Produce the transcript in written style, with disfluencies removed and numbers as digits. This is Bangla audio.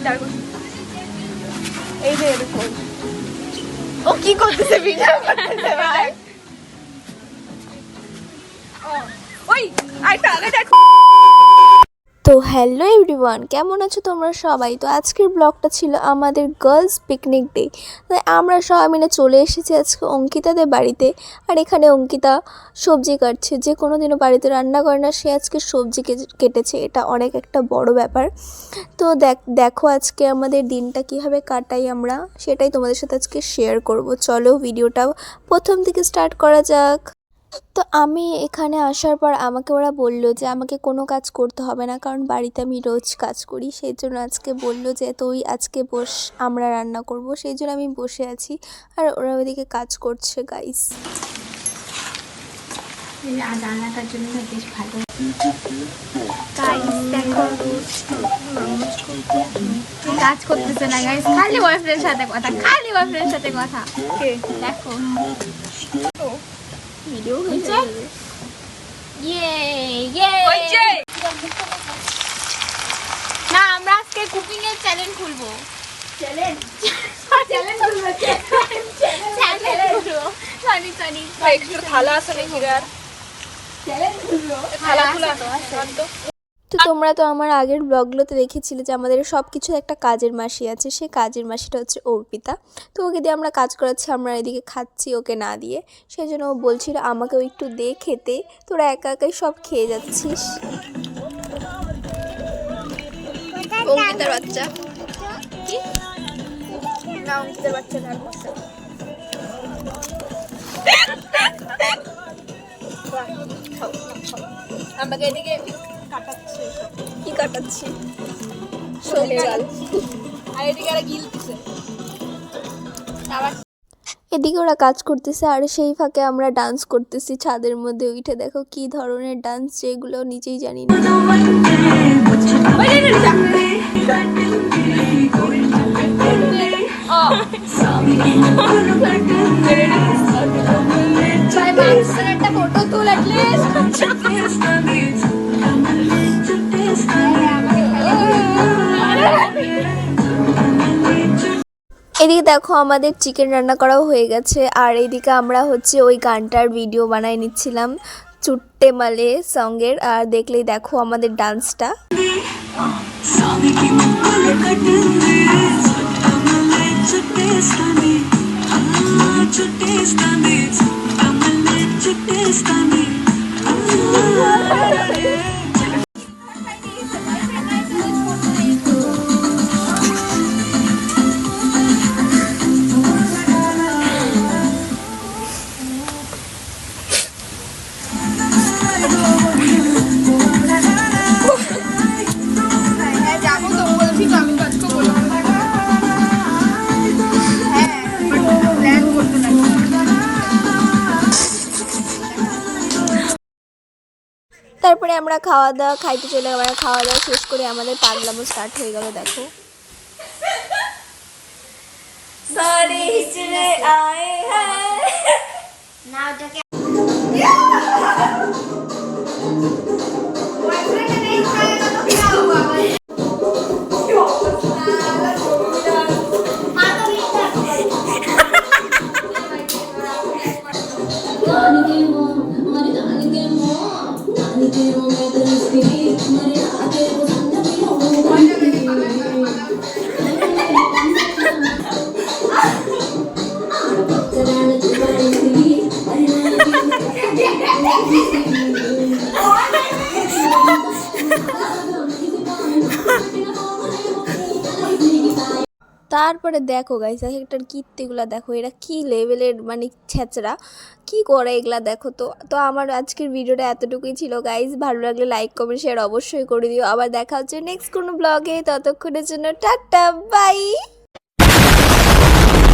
দেখো এই যে এরকম ও কি করতেছে ভিডিও করতেছে ভাই ওই আইটা আগে দেখো। তো হ্যালো এভরিওয়ান, কেমন আছো তোমরা সবাই? তো আজকের ব্লগটা ছিল আমাদের গার্লস পিকনিক ডে। আমরা সবাই মিলে চলে এসেছি আজকে অঙ্কিতাদের বাড়িতে। আর এখানে অঙ্কিতা সবজি কাটছে, যে কোনো দিনও বাড়িতে রান্না করে না, সে আজকে সবজি কেটেছে। এটা অনেক একটা বড় ব্যাপার। তো দেখো আজকে আমাদের দিনটা কিভাবে কাটাই আমরা, সেটাই তোমাদের সাথে আজকে শেয়ার করব। চলো ভিডিওটা প্রথম থেকে স্টার্ট করা যাক। তো আমি এখানে আসার পর আমাকে ওরা বলল যে আমাকে কোনো কাজ করতে হবে না, কারণ বাড়িতে আমি রোজ কাজ করি। সেই জন্য আজকে বলল যে তুই আজকে বস, আমরা রান্না করব। সেই জন্য আমি বসে আছি আর ওরা ওইদিকে কাজ করছে গাইস। রান্নাটার জন্য বেশ ভালো দেখো কাজ করতেছে না গাইস, খালি বয়ফ্রেন্ডের সাথে কথা, খালি বয়ফ্রেন্ডের সাথে কথা। দেখো ভিডিও হচ্ছে না, আমরা আজকে কুকিং এর চ্যালেঞ্জ খুলবো। চ্যালেঞ্জ খুলবো। সরি একটু থালা আছে নাকি আর চ্যালেঞ্জ খুলবো, থালা খোলা তো। তো তোমরা তো আমার আগের ব্লগগুলোতে দেখেছিলে যে আমাদের সব কিছু একটা কাজের মাসি আছে। সেই কাজের মাসিটা হচ্ছে অর্পিতা। তো ওকে দিয়ে আমরা কাজ করাচ্ছি, আমরা এদিকে খাচ্ছি ওকে না দিয়ে। সেই জন্য ও বলছিল আমাকেও একটু দে খেতে। তোরা একা একাই সব খেয়ে যাচ্ছিস। অঙ্কিতার বাচ্চা কি না, অঙ্কিতার বাচ্চা না, আমাকে এদিকে কাটাচ্ছে। কি কাটাচ্ছি? শোলে গাল। আর এদিকে আর গিলতেছে। এদিকে ওরা কাজ করতেছে আর সেই ফাঁকে আমরা ডান্স করতেছি ছাদের মধ্যে উঠে। দেখো কি ধরনের ডান্স, যেগুলো নিজেই জানি না। এদিকে দেখো আমাদের চিকেন রান্না করাও হয়ে গেছে। আর এদিকে আমরা হচ্ছে ওই গানটার ভিডিও বানাই নিচ্ছিলাম, চুট্টে মালে সঙ্গের। আর দেখলেই দেখো আমাদের ডান্সটা। তারপরে আমরা খাওয়া দাওয়া খাইতে চলে, আমরা খাওয়া দাওয়া শেষ করে আমাদের পাগলামো স্টার্ট হয়ে গেল। দেখো তারপরে দেখো গাইস একটার কীর্তিগুলা দেখো, এরা কি লেভেলের মানে ছেঁচড়া, কি করে এগুলা দেখো। তো আমার আজকের ভিডিওটা এতটুকুই ছিল গাইস। ভালো লাগলে লাইক কমেন্ট শেয়ার অবশ্যই করে দিও। আবার দেখা হচ্ছে নেক্সট কোনো ব্লগে, ততক্ষণের জন্য টাটা বাই।